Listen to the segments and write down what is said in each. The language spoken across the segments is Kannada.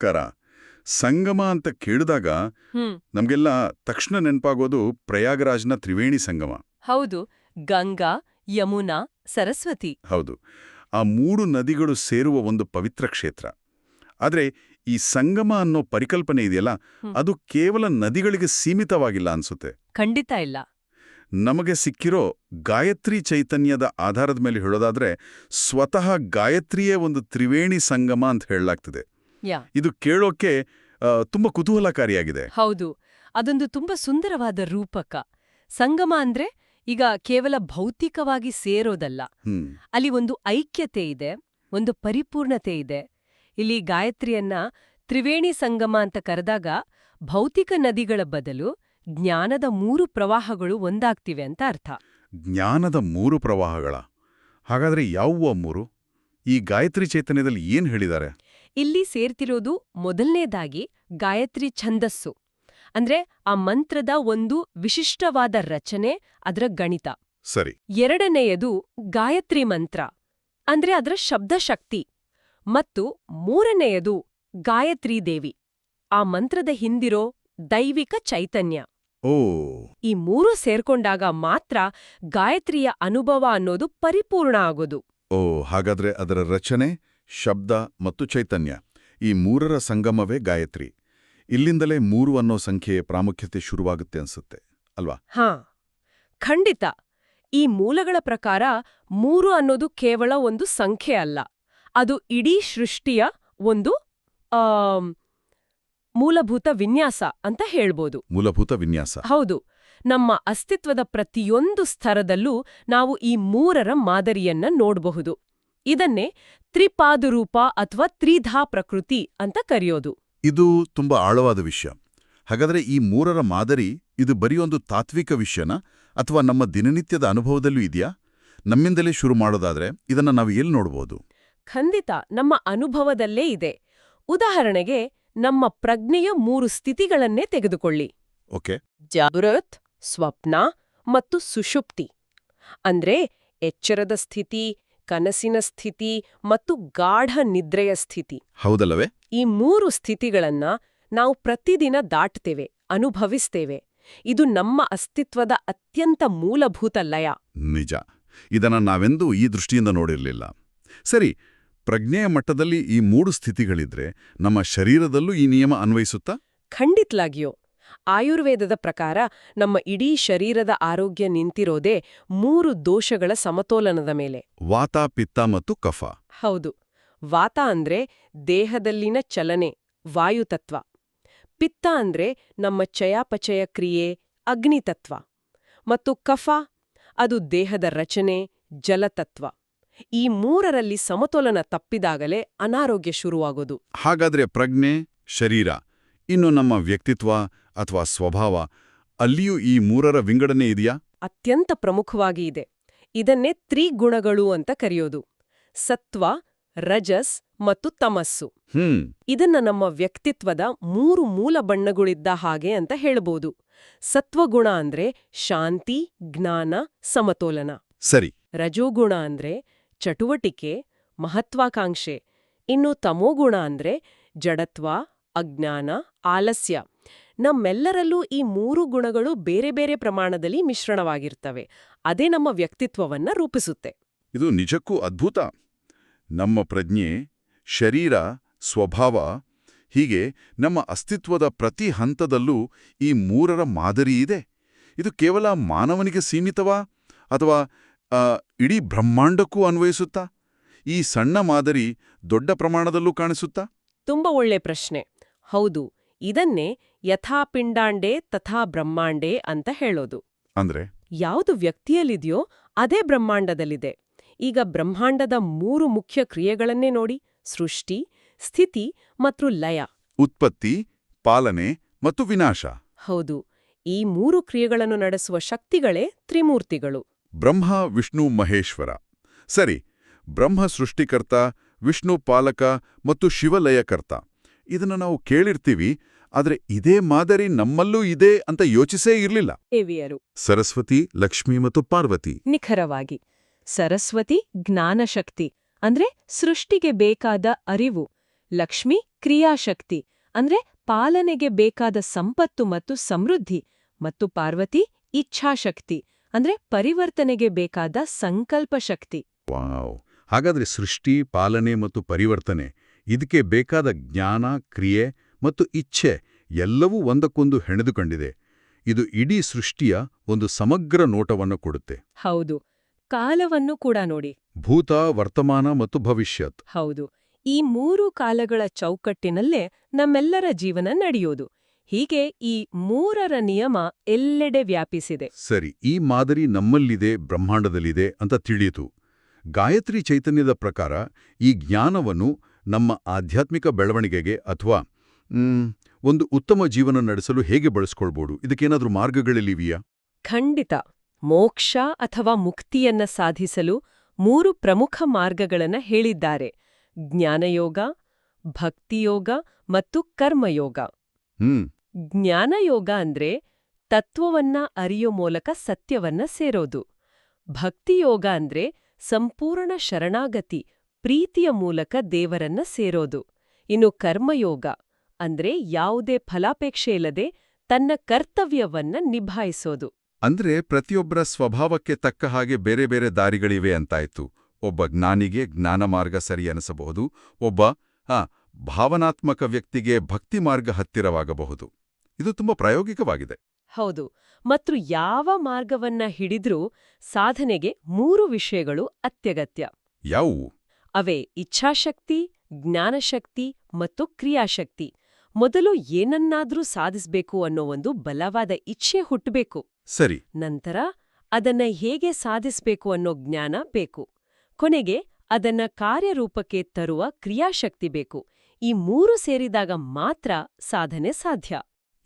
ನಮಸ್ಕಾರ. ಸಂಗಮ ಅಂತ ಕೇಳಿದಾಗ ಹ್ಮ್ ನಮ್ಗೆಲ್ಲ ತಕ್ಷಣ ನೆನಪಾಗೋದು ಪ್ರಯಾಗರಾಜ್ನ ತ್ರಿವೇಣಿ ಸಂಗಮ. ಹೌದು, ಗಂಗಾ, ಯಮುನಾ, ಸರಸ್ವತಿ. ಹೌದು, ಆ 3 ನದಿಗಳು ಸೇರುವ ಒಂದು ಪವಿತ್ರ ಕ್ಷೇತ್ರ. ಆದ್ರೆ ಈ ಸಂಗಮ ಅನ್ನೋ ಪರಿಕಲ್ಪನೆ ಇದೆಯಲ್ಲ, ಅದು ಕೇವಲ ನದಿಗಳಿಗೆ ಸೀಮಿತವಾಗಿಲ್ಲ ಅನ್ಸುತ್ತೆ. ಖಂಡಿತ ಇಲ್ಲ. ನಮಗೆ ಸಿಕ್ಕಿರೋ ಗಾಯತ್ರಿ ಚೈತನ್ಯದ ಆಧಾರದ ಮೇಲೆ ಹೇಳೋದಾದ್ರೆ ಸ್ವತಃ ಗಾಯತ್ರಿಯೇ ಒಂದು ತ್ರಿವೇಣಿ ಸಂಗಮ ಅಂತ ಹೇಳಲಾಗ್ತಿದೆ. ಯಾ ಇದು ಕೇಳೋಕೆ ತುಂಬಾ ಕುತೂಹಲಕಾರಿಯಾಗಿದೆ. ಹೌದು, ಅದೊಂದು ತುಂಬಾ ಸುಂದರವಾದ ರೂಪಕ. ಸಂಗಮ ಅಂದ್ರೆ ಈಗ ಕೇವಲ ಭೌತಿಕವಾಗಿ ಸೇರೋದಲ್ಲ. ಅಲ್ಲಿ ಒಂದು ಐಕ್ಯತೆ ಇದೆ, ಒಂದು ಪರಿಪೂರ್ಣತೆ ಇದೆ. ಇಲ್ಲಿ ಗಾಯತ್ರಿಯನ್ನ ತ್ರಿವೇಣಿ ಸಂಗಮ ಅಂತ ಕರೆದಾಗ ಭೌತಿಕ ನದಿಗಳ ಬದಲು ಜ್ಞಾನದ 3 ಪ್ರವಾಹಗಳು ಒಂದಾಗ್ತಿವೆ ಅಂತ ಅರ್ಥ. ಜ್ಞಾನದ 3 ಪ್ರವಾಹಗಳ? ಹಾಗಾದ್ರೆ ಯಾವುವು ಆ 3? ಈ ಗಾಯತ್ರಿ ಚೈತನ್ಯದಲ್ಲಿ ಏನ್ ಹೇಳಿದ್ದಾರೆ? ಇಲ್ಲಿ ಸೇರ್ತಿರೋದು ಮೊದಲನೇದಾಗಿ ಗಾಯತ್ರಿ ಛಂದಸ್ಸು, ಅಂದ್ರೆ ಆ ಮಂತ್ರದ ಒಂದು ವಿಶಿಷ್ಟವಾದ ರಚನೆ, ಅದರ ಗಣಿತ. ಸರಿ. ಎರಡನೆಯದು ಗಾಯತ್ರಿ ಮಂತ್ರ, ಅಂದ್ರೆ ಅದರ ಶಬ್ದಶಕ್ತಿ. ಮತ್ತು ಮೂರನೆಯದು ಗಾಯತ್ರಿ ದೇವಿ, ಆ ಮಂತ್ರದ ಹಿಂದಿರೋ ದೈವಿಕ ಚೈತನ್ಯ. ಓ, ಈ 3 ಸೇರ್ಕೊಂಡಾಗ ಮಾತ್ರ ಗಾಯತ್ರಿಯ ಅನುಭವ ಅನ್ನೋದು ಪರಿಪೂರ್ಣ ಆಗೋದು. ಓ, ಹಾಗಾದ್ರೆ ಅದರ ರಚನೆ, ಶಬ್ದ ಮತ್ತು ಚೈತನ್ಯ, ಈ 3ರ ಸಂಗಮವೇ ಗಾಯತ್ರಿ. ಇಲ್ಲಿಂದಲೇ 3 ಅನ್ನೋ ಸಂಖ್ಯೆಯ ಪ್ರಾಮುಖ್ಯತೆ ಶುರುವಾಗುತ್ತೆ ಅನ್ಸುತ್ತೆ ಅಲ್ವಾ? ಹಾ, ಖಂಡಿತ. ಈ ಮೂಲಗಳ ಪ್ರಕಾರ 3 ಅನ್ನೋದು ಕೇವಲ ಒಂದು ಸಂಖ್ಯೆ ಅಲ್ಲ, ಅದು ಇಡೀ ಸೃಷ್ಟಿಯ ಒಂದು ಮೂಲಭೂತ ವಿನ್ಯಾಸ ಅಂತ ಹೇಳ್ಬೋದು. ಮೂಲಭೂತ ವಿನ್ಯಾಸ. ಹೌದು, ನಮ್ಮ ಅಸ್ತಿತ್ವದ ಪ್ರತಿಯೊಂದು ಸ್ತರದಲ್ಲೂ ನಾವು ಈ 3ರ ಮಾದರಿಯನ್ನ ನೋಡಬಹುದು. ಇದನ್ನೇ ತ್ರಿಪಾದರೂಪ ಅಥವಾ ತ್ರಿಧಾ ಪ್ರಕೃತಿ ಅಂತ ಕರೆಯೋದು. ಇದು ತುಂಬಾ ಆಳವಾದ ವಿಷಯ. ಹಾಗಾದ್ರೆ ಈ 3ರ ಮಾದರಿ ಇದು ಬರೀ ಒಂದು ತಾತ್ವಿಕ ವಿಷಯನ ಅಥವಾ ನಮ್ಮ ದಿನನಿತ್ಯದ ಅನುಭವದಲ್ಲೂ ಇದೆಯಾ? ನಮ್ಮಿಂದಲೇ ಶುರು ಮಾಡೋದಾದ್ರೆ ಇದನ್ನ ನಾವು ಎಲ್ಲಿ ನೋಡ್ಬೋದು? ಖಂಡಿತ ನಮ್ಮ ಅನುಭವದಲ್ಲೇ ಇದೆ. ಉದಾಹರಣೆಗೆ, ನಮ್ಮ ಪ್ರಜ್ಞೆಯ 3 ಸ್ಥಿತಿಗಳನ್ನೇ ತೆಗೆದುಕೊಳ್ಳಿ. ಓಕೆ. ಜಾಗೃತ್, ಸ್ವಪ್ನ ಮತ್ತು ಸುಷುಪ್ತಿ. ಅಂದ್ರೆ ಎಚ್ಚರದ ಸ್ಥಿತಿ, ಕನಸಿನ ಸ್ಥಿತಿ ಮತ್ತು ಗಾಢ ನಿದ್ರೆಯ ಸ್ಥಿತಿ. ಹೌದಲ್ಲವೇ? ಈ 3 ಸ್ಥಿತಿಗಳನ್ನ ನಾವು ಪ್ರತಿದಿನ ದಾಟ್ತೇವೆ, ಅನುಭವಿಸ್ತೇವೆ. ಇದು ನಮ್ಮ ಅಸ್ತಿತ್ವದ ಅತ್ಯಂತ ಮೂಲಭೂತ ಲಯ. ನಿಜ. ಇದನ್ನ ನಾವೆಂದೂ ಈ ದೃಷ್ಟಿಯಿಂದ ನೋಡಿರಲಿಲ್ಲ. ಸರಿ, ಪ್ರಜ್ಞೆಯ ಮಟ್ಟದಲ್ಲಿ ಈ 3 ಸ್ಥಿತಿಗಳಿದ್ರೆ ನಮ್ಮ ಶರೀರದಲ್ಲೂ ಈ ನಿಯಮ ಅನ್ವಯಿಸುತ್ತಾ? ಖಂಡಿತಲಾಗಿಯೋ. ಆಯುರ್ವೇದದ ಪ್ರಕಾರ ನಮ್ಮ ಇಡೀ ಶರೀರದ ಆರೋಗ್ಯ ನಿಂತಿರೋದೇ 3 ದೋಷಗಳ ಸಮತೋಲನದ ಮೇಲೆ. ವಾತ, ಪಿತ್ತ ಮತ್ತು ಕಫ. ಹೌದು. ವಾತ ಅಂದ್ರೆ ದೇಹದಲ್ಲಿನ ಚಲನೆ, ವಾಯುತತ್ವ. ಪಿತ್ತ ಅಂದ್ರೆ ನಮ್ಮ ಚಯಾಪಚಯ ಕ್ರಿಯೆ, ಅಗ್ನಿತತ್ವ. ಮತ್ತು ಕಫ, ಅದು ದೇಹದ ರಚನೆ, ಜಲತತ್ವ. ಈ 3ರಲ್ಲಿ ಸಮತೋಲನ ತಪ್ಪಿದಾಗಲೇ ಅನಾರೋಗ್ಯ ಶುರುವಾಗೋದು. ಹಾಗಾದ್ರೆ ಪ್ರಜ್ಞೆ, ಶರೀರ, ಇನ್ನು ನಮ್ಮ ವ್ಯಕ್ತಿತ್ವ ಅಥವಾ ಸ್ವಭಾವ, ಅಲ್ಲಿಯೂ ಈ 3ರ ವಿಂಗಡಣೆ ಇದೆಯಾ? ಅತ್ಯಂತ ಪ್ರಮುಖವಾಗಿ ಇದೆ. ಇದನ್ನೇ ತ್ರಿಗುಣಗಳು ಅಂತ ಕರೆಯೋದು. ಸತ್ವ, ರಜಸ್ ಮತ್ತು ತಮಸ್ಸು. ಇದನ್ನ ನಮ್ಮ ವ್ಯಕ್ತಿತ್ವದ 3 ಮೂಲ ಬಣ್ಣಗಳಿದ್ದ ಹಾಗೆ ಅಂತ ಹೇಳ್ಬೋದು. ಸತ್ವಗುಣ ಅಂದ್ರೆ ಶಾಂತಿ, ಜ್ಞಾನ, ಸಮತೋಲನ. ಸರಿ. ರಜೋಗುಣ ಅಂದ್ರೆ ಚಟುವಟಿಕೆ, ಮಹತ್ವಾಕಾಂಕ್ಷೆ. ಇನ್ನು ತಮೋಗುಣ ಅಂದ್ರೆ ಜಡತ್ವ, ಅಜ್ಞಾನ, ಆಲಸ್ಯ. ನಮ್ಮೆಲ್ಲರಲ್ಲೂ ಈ 3 ಗುಣಗಳು ಬೇರೆ ಬೇರೆ ಪ್ರಮಾಣದಲ್ಲಿ ಮಿಶ್ರಣವಾಗಿರ್ತವೆ. ಅದೇ ನಮ್ಮ ವ್ಯಕ್ತಿತ್ವವನ್ನ ರೂಪಿಸುತ್ತೆ. ಇದು ನಿಜಕ್ಕೂ ಅದ್ಭುತ. ನಮ್ಮ ಪ್ರಜ್ಞೆ, ಶರೀರ, ಸ್ವಭಾವ, ಹೀಗೆ ನಮ್ಮ ಅಸ್ತಿತ್ವದ ಪ್ರತಿ ಹಂತದಲ್ಲೂ ಈ 3ರ ಮಾದರಿ ಇದೆ. ಇದು ಕೇವಲ ಮಾನವನಿಗೆ ಸೀಮಿತವಾ ಅಥವಾ ಇಡೀ ಬ್ರಹ್ಮಾಂಡಕ್ಕೂ ಅನ್ವಯಿಸುತ್ತಾ? ಈ ಸಣ್ಣ ಮಾದರಿ ದೊಡ್ಡ ಪ್ರಮಾಣದಲ್ಲೂ ಕಾಣಿಸುತ್ತಾ? ತುಂಬಾ ಒಳ್ಳೆ ಪ್ರಶ್ನೆ. ಹೌದು, ಇದನ್ನೇ ಯಥಾ ಪಿಂಡಾಂಡೇ ತಥಾ ಬ್ರಹ್ಮಾಂಡೇ ಅಂತ ಹೇಳೋದು. ಅಂದ್ರೆ ಯಾವುದು ವ್ಯಕ್ತಿಯಲ್ಲಿದೆಯೋ ಅದೇ ಬ್ರಹ್ಮಾಂಡದಲ್ಲಿದೆ. ಈಗ ಬ್ರಹ್ಮಾಂಡದ 3 ಮುಖ್ಯ ಕ್ರಿಯೆಗಳನ್ನೇ ನೋಡಿ: ಸೃಷ್ಟಿ, ಸ್ಥಿತಿ ಮತ್ತು ಲಯ. ಉತ್ಪತ್ತಿ, ಪಾಲನೆ ಮತ್ತು ವಿನಾಶ. ಹೌದು, ಈ 3 ಕ್ರಿಯೆಗಳನ್ನು ನಡೆಸುವ ಶಕ್ತಿಗಳೇ ತ್ರಿಮೂರ್ತಿಗಳು. ಬ್ರಹ್ಮ, ವಿಷ್ಣು, ಮಹೇಶ್ವರ. ಸರಿ, ಬ್ರಹ್ಮ ಸೃಷ್ಟಿಕರ್ತ, ವಿಷ್ಣು ಪಾಲಕ ಮತ್ತು ಶಿವಲಯಕರ್ತ. ಇದನ್ನು ನಾವು ಕೇಳಿರ್ತೀವಿ, ಆದ್ರೆ ಇದೇ ಮಾದರಿ ನಮ್ಮಲ್ಲೂ ಇದೆ ಅಂತ ಯೋಚಿಸೇ ಇರಲಿಲ್ಲ. ದೇವಿಯರು ಸರಸ್ವತಿ, ಲಕ್ಷ್ಮಿ ಮತ್ತು ಪಾರ್ವತಿ. ನಿಖರವಾಗಿ. ಸರಸ್ವತಿ ಜ್ಞಾನಶಕ್ತಿ, ಅಂದ್ರೆ ಸೃಷ್ಟಿಗೆ ಬೇಕಾದ ಅರಿವು. ಲಕ್ಷ್ಮಿ ಕ್ರಿಯಾಶಕ್ತಿ ಅಂದ್ರೆ ಪಾಲನೆಗೆ ಬೇಕಾದ ಸಂಪತ್ತು ಮತ್ತು ಸಮೃದ್ಧಿ, ಮತ್ತು ಪಾರ್ವತಿ ಇಚ್ಛಾಶಕ್ತಿ ಅಂದ್ರೆ ಪರಿವರ್ತನೆಗೆ ಬೇಕಾದ ಸಂಕಲ್ಪ ಶಕ್ತಿ. ವಾವ್! ಹಾಗಾದ್ರೆ ಸೃಷ್ಟಿ, ಪಾಲನೆ ಮತ್ತು ಪರಿವರ್ತನೆ ಇದಕ್ಕೆ ಬೇಕಾದ ಜ್ಞಾನ, ಕ್ರಿಯೆ ಮತ್ತು ಇಚ್ಛೆ ಎಲ್ಲವೂ ಒಂದಕ್ಕೊಂದು ಹೆಣೆದುಕೊಂಡಿದೆ. ಇದು ಇಡೀ ಸೃಷ್ಟಿಯ ಒಂದು ಸಮಗ್ರ ನೋಟವನ್ನು ಕೊಡುತ್ತೆ. ಹೌದು. ಕಾಲವನ್ನು ಕೂಡ ನೋಡಿ. ಭೂತ, ವರ್ತಮಾನ ಮತ್ತು ಭವಿಷ್ಯತ್. ಹೌದು. ಈ 3 ಕಾಲಗಳ ಚೌಕಟ್ಟಿನಲ್ಲೇ ನಮ್ಮೆಲ್ಲರ ಜೀವನ ನಡೆಯೋದು. ಹೀಗೆ ಈ 3ರ ನಿಯಮ ಎಲ್ಲೆಡೆ ವ್ಯಾಪಿಸಿದೆ. ಸರಿ, ಈ ಮಾದರಿ ನಮ್ಮಲ್ಲಿದೆ, ಬ್ರಹ್ಮಾಂಡದಲ್ಲಿದೆ ಅಂತ ತಿಳಿಯಿತು. ಗಾಯತ್ರಿ ಚೈತನ್ಯದ ಪ್ರಕಾರ ಈ ಜ್ಞಾನವನ್ನು ನಮ್ಮ ಆಧ್ಯಾತ್ಮಿಕ ಬೆಳವಣಿಗೆಗೆ ಅಥವಾ ಒಂದು ಉತ್ತಮ ಜೀವನ ನಡೆಸಲು ಹೇಗೆ ಬಳಸ್ಕೊಳ್ಬೋದು? ಇದಕ್ಕೇನಾದ್ರೂ ಮಾರ್ಗಗಳಿವೆಯಾ? ಖಂಡಿತ. ಮೋಕ್ಷ ಅಥವಾ ಮುಕ್ತಿಯನ್ನ ಸಾಧಿಸಲು 3 ಪ್ರಮುಖ ಮಾರ್ಗಗಳನ್ನ ಹೇಳಿದ್ದಾರೆ: ಜ್ಞಾನಯೋಗ, ಭಕ್ತಿಯೋಗ ಮತ್ತು ಕರ್ಮಯೋಗ. ಜ್ಞಾನಯೋಗ ಅಂದ್ರೆ ತತ್ವವನ್ನ ಅರಿಯೋ ಮೂಲಕ ಸತ್ಯವನ್ನ ಸೇರೋದು. ಭಕ್ತಿಯೋಗ ಅಂದ್ರೆ ಸಂಪೂರ್ಣ ಶರಣಾಗತಿ, ಪ್ರೀತಿಯ ಮೂಲಕ ದೇವರನ್ನ ಸೇರೋದು. ಇನ್ನು ಕರ್ಮಯೋಗ ಅಂದ್ರೆ ಯಾವುದೇ ಫಲಾಪೇಕ್ಷೆ ಇಲ್ಲದೆ ತನ್ನ ಕರ್ತವ್ಯವನ್ನ ನಿಭಾಯಿಸೋದು. ಅಂದ್ರೆ ಪ್ರತಿಯೊಬ್ಬರ ಸ್ವಭಾವಕ್ಕೆ ತಕ್ಕ ಹಾಗೆ ಬೇರೆ ಬೇರೆ ದಾರಿಗಳಿವೆ ಅಂತಾಯ್ತು. ಒಬ್ಬ ಜ್ಞಾನಿಗೆ ಜ್ಞಾನ ಮಾರ್ಗ ಸರಿ ಅನಿಸಬಹುದು, ಒಬ್ಬ ಭಾವನಾತ್ಮಕ ವ್ಯಕ್ತಿಗೆ ಭಕ್ತಿ ಮಾರ್ಗ ಹತ್ತಿರವಾಗಬಹುದು. ಇದು ತುಂಬಾ ಪ್ರಾಯೋಗಿಕವಾಗಿದೆ. ಹೌದು. ಮತ್ತು ಯಾವ ಮಾರ್ಗವನ್ನ ಹಿಡಿದ್ರೂ ಸಾಧನೆಗೆ 3 ವಿಷಯಗಳು ಅತ್ಯಗತ್ಯ. ಯಾವುವು? ಅವೇ ಇಚ್ಛಾಶಕ್ತಿ, ಜ್ಞಾನಶಕ್ತಿ ಮತ್ತು ಕ್ರಿಯಾಶಕ್ತಿ. ಮೊದಲು ಏನನ್ನಾದ್ರೂ ಸಾಧಿಸ್ಬೇಕು ಅನ್ನೋ ಒಂದು ಬಲವಾದ ಇಚ್ಛೆ ಹುಟ್ಟಬೇಕು. ಸರಿ. ನಂತರ ಅದನ್ನ ಹೇಗೆ ಸಾಧಿಸ್ಬೇಕು ಅನ್ನೋ ಜ್ಞಾನ ಬೇಕು. ಕೊನೆಗೆ ಅದನ್ನ ಕಾರ್ಯರೂಪಕ್ಕೆ ತರುವ ಕ್ರಿಯಾಶಕ್ತಿ ಬೇಕು. ಈ 3 ಸೇರಿದಾಗ ಮಾತ್ರ ಸಾಧನೆ ಸಾಧ್ಯ.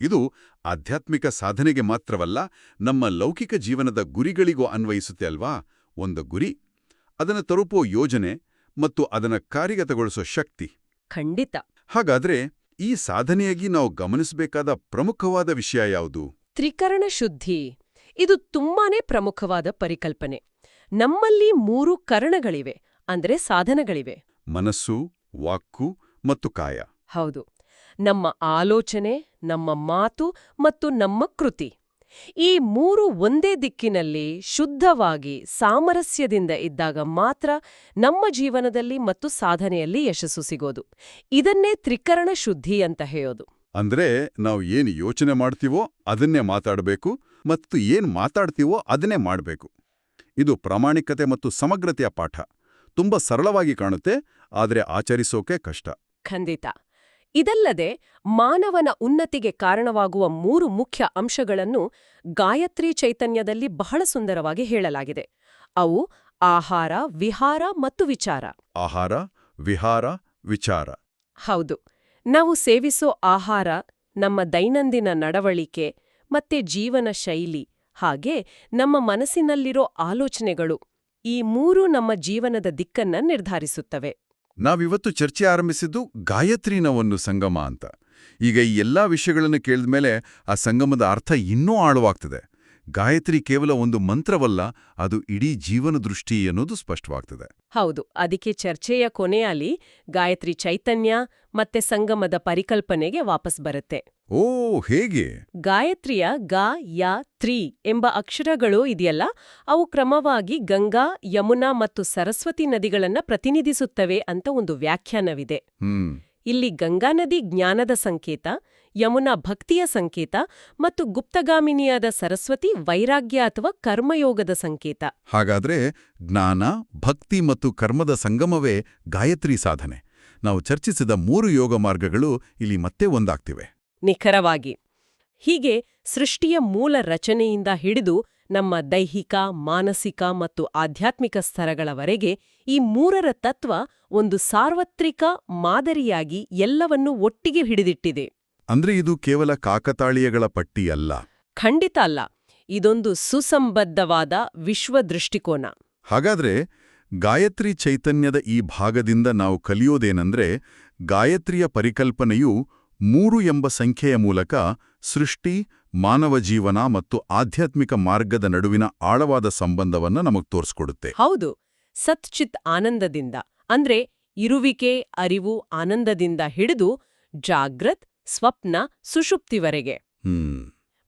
ಇದು ಆಧ್ಯಾತ್ಮಿಕ ಸಾಧನೆಗೆ ಮಾತ್ರವಲ್ಲ, ನಮ್ಮ ಲೌಕಿಕ ಜೀವನದ ಗುರಿಗಳಿಗೂ ಅನ್ವಯಿಸುತ್ತೆ ಅಲ್ವಾ? ಒಂದು ಗುರಿ, ಅದನ್ನು ತಲುಪೋ ಯೋಜನೆ ಮತ್ತು ಅದನ್ನು ಕಾರ್ಯಗತಗೊಳಿಸೋ ಶಕ್ತಿ. ಖಂಡಿತ. ಹಾಗಾದ್ರೆ ಈ ಸಾಧನೆಯಾಗಿ ನಾವು ಗಮನಿಸಬೇಕಾದ ಪ್ರಮುಖವಾದ ವಿಷಯ ಯಾವುದು? ತ್ರಿಕರಣ ಶುದ್ಧಿ. ಇದು ತುಂಬಾನೇ ಪ್ರಮುಖವಾದ ಪರಿಕಲ್ಪನೆ. ನಮ್ಮಲ್ಲಿ 3 ಕರಣಗಳಿವೆ, ಅಂದ್ರೆ ಸಾಧನಗಳಿವೆ: ಮನಸ್ಸು, ವಾಕ್ಕು ಮತ್ತು ಕಾಯ. ಹೌದು. ನಮ್ಮ ಆಲೋಚನೆ, ನಮ್ಮ ಮಾತು ಮತ್ತು ನಮ್ಮ ಕೃತಿ. ಈ 3 ಒಂದೇ ದಿಕ್ಕಿನಲ್ಲಿ ಶುದ್ಧವಾಗಿ ಸಾಮರಸ್ಯದಿಂದ ಇದ್ದಾಗ ಮಾತ್ರ ನಮ್ಮ ಜೀವನದಲ್ಲಿ ಮತ್ತು ಸಾಧನೆಯಲ್ಲಿ ಯಶಸ್ಸು ಸಿಗೋದು. ಇದನ್ನೇ ತ್ರಿಕರಣ ಶುದ್ಧಿ ಅಂತ ಹೇಳೋದು. ಅಂದ್ರೆ ನಾವು ಏನು ಯೋಚನೆ ಮಾಡ್ತೀವೋ ಅದನ್ನೇ ಮಾತಾಡಬೇಕು ಮತ್ತು ಏನು ಮಾತಾಡ್ತೀವೋ ಅದನ್ನೇ ಮಾಡಬೇಕು. ಇದು ಪ್ರಾಮಾಣಿಕತೆ ಮತ್ತು ಸಮಗ್ರತೆಯ ಪಾಠ. ತುಂಬಾ ಸರಳವಾಗಿ ಕಾಣುತ್ತೆ, ಆದರೆ ಆಚರಿಸೋಕೆ ಕಷ್ಟ. ಖಂಡಿತ. ಇದಲ್ಲದೆ ಮಾನವನ ಉನ್ನತಿಗೆ ಕಾರಣವಾಗುವ 3 ಮುಖ್ಯ ಅಂಶಗಳನ್ನು ಗಾಯತ್ರಿ ಚೈತನ್ಯದಲ್ಲಿ ಬಹಳ ಸುಂದರವಾಗಿ ಹೇಳಲಾಗಿದೆ. ಅವು ಆಹಾರ, ವಿಹಾರ ಮತ್ತು ವಿಚಾರ. ಆಹಾರ, ವಿಹಾರ, ವಿಚಾರ. ಹೌದು. ನಾವು ಸೇವಿಸೋ ಆಹಾರ, ನಮ್ಮ ದೈನಂದಿನ ನಡವಳಿಕೆ ಮತ್ತೆ ಜೀವನ ಶೈಲಿ, ಹಾಗೆ ನಮ್ಮ ಮನಸ್ಸಿನಲ್ಲಿರೋ ಆಲೋಚನೆಗಳು, ಈ 3 ನಮ್ಮ ಜೀವನದ ದಿಕ್ಕನ್ನ ನಿರ್ಧರಿಸುತ್ತವೆ. ನಾವಿವತ್ತು ಚರ್ಚೆ ಆರಂಭಿಸಿದ್ದು ಗಾಯತ್ರಿನ ಒಂದು ಸಂಗಮ ಅಂತ. ಈಗ ಈ ಎಲ್ಲಾ ವಿಷಯಗಳನ್ನು ಕೇಳಿದ್ಮೇಲೆ ಆ ಸಂಗಮದ ಅರ್ಥ ಇನ್ನೂ ಆಳವಾಗ್ತದೆ. ಗಾಯತ್ರಿ ಕೇವಲ ಒಂದು ಮಂತ್ರವಲ್ಲ, ಅದು ಇಡೀ ಜೀವನ ದೃಷ್ಟಿ ಅನ್ನೋದು ಸ್ಪಷ್ಟವಾಗ್ತದೆ. ಹೌದು. ಅದಕ್ಕೆ ಚರ್ಚೆಯ ಕೊನೆಯಲ್ಲಿ ಗಾಯತ್ರಿ ಚೈತನ್ಯ ಮತ್ತೆ ಸಂಗಮದ ಪರಿಕಲ್ಪನೆಗೆ ವಾಪಸ್ ಬರುತ್ತೆ. ಓ, ಹೇಗೆ? ಗಾಯತ್ರಿಯ ಗ, ಯ, ತ್ರಿ ಎಂಬ ಅಕ್ಷರಗಳು ಇದೆಯಲ್ಲ, ಅವು ಕ್ರಮವಾಗಿ ಗಂಗಾ, ಯಮುನಾ ಮತ್ತು ಸರಸ್ವತಿ ನದಿಗಳನ್ನ ಪ್ರತಿನಿಧಿಸುತ್ತವೆ ಅಂತ ಒಂದು ವ್ಯಾಖ್ಯಾನವಿದೆ. ಇಲ್ಲಿ ಗಂಗಾ ನದಿ ಜ್ಞಾನದ ಸಂಕೇತ, ಯಮುನಾ ಭಕ್ತಿಯ ಸಂಕೇತ ಮತ್ತು ಗುಪ್ತಗಾಮಿನಿಯಾದ ಸರಸ್ವತಿ ವೈರಾಗ್ಯ ಅಥವಾ ಕರ್ಮಯೋಗದ ಸಂಕೇತ. ಹಾಗಾದ್ರೆ ಜ್ಞಾನ, ಭಕ್ತಿ ಮತ್ತು ಕರ್ಮದ ಸಂಗಮವೇ ಗಾಯತ್ರಿ ಸಾಧನೆ. ನಾವು ಚರ್ಚಿಸಿದ 3 ಯೋಗ ಮಾರ್ಗಗಳು ಇಲ್ಲಿ ಮತ್ತೆ ಒಂದಾಗ್ತಿವೆ. ನಿಖರವಾಗಿ. ಹೀಗೆ ಸೃಷ್ಟಿಯ ಮೂಲ ರಚನೆಯಿಂದ ಹಿಡಿದು ನಮ್ಮ ದೈಹಿಕ, ಮಾನಸಿಕ ಮತ್ತು ಆಧ್ಯಾತ್ಮಿಕ ಸ್ತರಗಳವರೆಗೆ ಈ 3ರ ತತ್ವ ಒಂದು ಸಾರ್ವತ್ರಿಕ ಮಾದರಿಯಾಗಿ ಎಲ್ಲವನ್ನೂ ಒಟ್ಟಿಗೆ ಹಿಡಿದಿಟ್ಟಿದೆ. ಅಂದ್ರೆ ಇದು ಕೇವಲ ಕಾಕತಾಳೀಯಗಳ ಪಟ್ಟಿಯಲ್ಲ. ಖಂಡಿತ ಅಲ್ಲ. ಇದೊಂದು ಸುಸಂಬದ್ಧವಾದ ವಿಶ್ವ ದೃಷ್ಟಿಕೋನ. ಹಾಗಾದ್ರೆ ಗಾಯತ್ರಿ ಚೈತನ್ಯದ ಈ ಭಾಗದಿಂದ ನಾವು ಕಲಿಯೋದೇನೆಂದ್ರೆ, ಗಾಯತ್ರಿಯ ಪರಿಕಲ್ಪನೆಯು 3 ಎಂಬ ಸಂಖ್ಯೆಯ ಮೂಲಕ ಸೃಷ್ಟಿ, ಮಾನವ ಜೀವನ ಮತ್ತು ಆಧ್ಯಾತ್ಮಿಕ ಮಾರ್ಗದ ನಡುವಿನ ಆಳವಾದ ಸಂಬಂಧವನ್ನ ನಮಗೆ ತೋರಿಸ್ಕೊಡುತ್ತೆ. ಹೌದು. ಸತ್ ಚಿತ್ ಆನಂದದಿಂದ, ಅಂದ್ರೆ ಇರುವಿಕೆ, ಅರಿವು, ಆನಂದದಿಂದ ಹಿಡಿದು ಜಾಗೃತ್, ಸ್ವಪ್ನ, ಸುಷುಪ್ತಿವರೆಗೆ.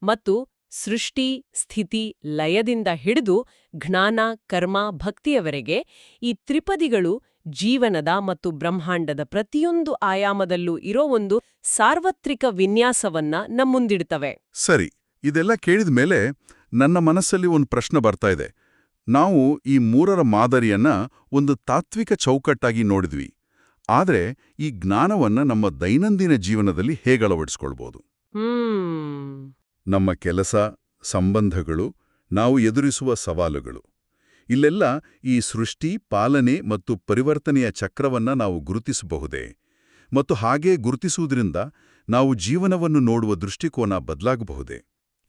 ಮತ್ತು ಸೃಷ್ಟಿ, ಸ್ಥಿತಿ, ಲಯದಿಂದ ಹಿಡಿದು ಜ್ಞಾನ, ಕರ್ಮ, ಭಕ್ತಿಯವರೆಗೆ ಈ ತ್ರಿಪದಿಗಳು ಜೀವನದ ಮತ್ತು ಬ್ರಹ್ಮಾಂಡದ ಪ್ರತಿಯೊಂದು ಆಯಾಮದಲ್ಲೂ ಇರೋ ಒಂದು ಸಾರ್ವತ್ರಿಕ ವಿನ್ಯಾಸವನ್ನ ನಮ್ಮುಂದಿಡ್ತವೆ. ಸರಿ, ಇದೆಲ್ಲ ಕೇಳಿದ ಮೇಲೆ ನನ್ನ ಮನಸ್ಸಲ್ಲಿ ಒಂದು ಪ್ರಶ್ನೆ ಬರ್ತಾ ಇದೆ. ನಾವು ಈ ಮೂರರ ಮಾದರಿಯನ್ನ ಒಂದು ತಾತ್ವಿಕ ಚೌಕಟ್ಟಾಗಿ ನೋಡಿದ್ವಿ. ಆದರೆ ಈ ಜ್ಞಾನವನ್ನ ನಮ್ಮ ದೈನಂದಿನ ಜೀವನದಲ್ಲಿ ಹೇಗೆ ಅಳವಡಿಸ್ಕೊಳ್ಬೋದು? ನಮ್ಮ ಕೆಲಸ, ಸಂಬಂಧಗಳು, ನಾವು ಎದುರಿಸುವ ಸವಾಲುಗಳು, ಇಲ್ಲೆಲ್ಲ ಈ ಸೃಷ್ಟಿ, ಪಾಲನೆ ಮತ್ತು ಪರಿವರ್ತನೆಯ ಚಕ್ರವನ್ನ ನಾವು ಗುರುತಿಸಬಹುದೇ? ಮತ್ತು ಹಾಗೇ ಗುರುತಿಸುವುದರಿಂದ ನಾವು ಜೀವನವನ್ನು ನೋಡುವ ದೃಷ್ಟಿಕೋನ ಬದಲಾಗಬಹುದೇ?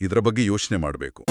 ಇದರ ಬಗ್ಗೆ ಯೋಚನೆ ಮಾಡಬೇಕು.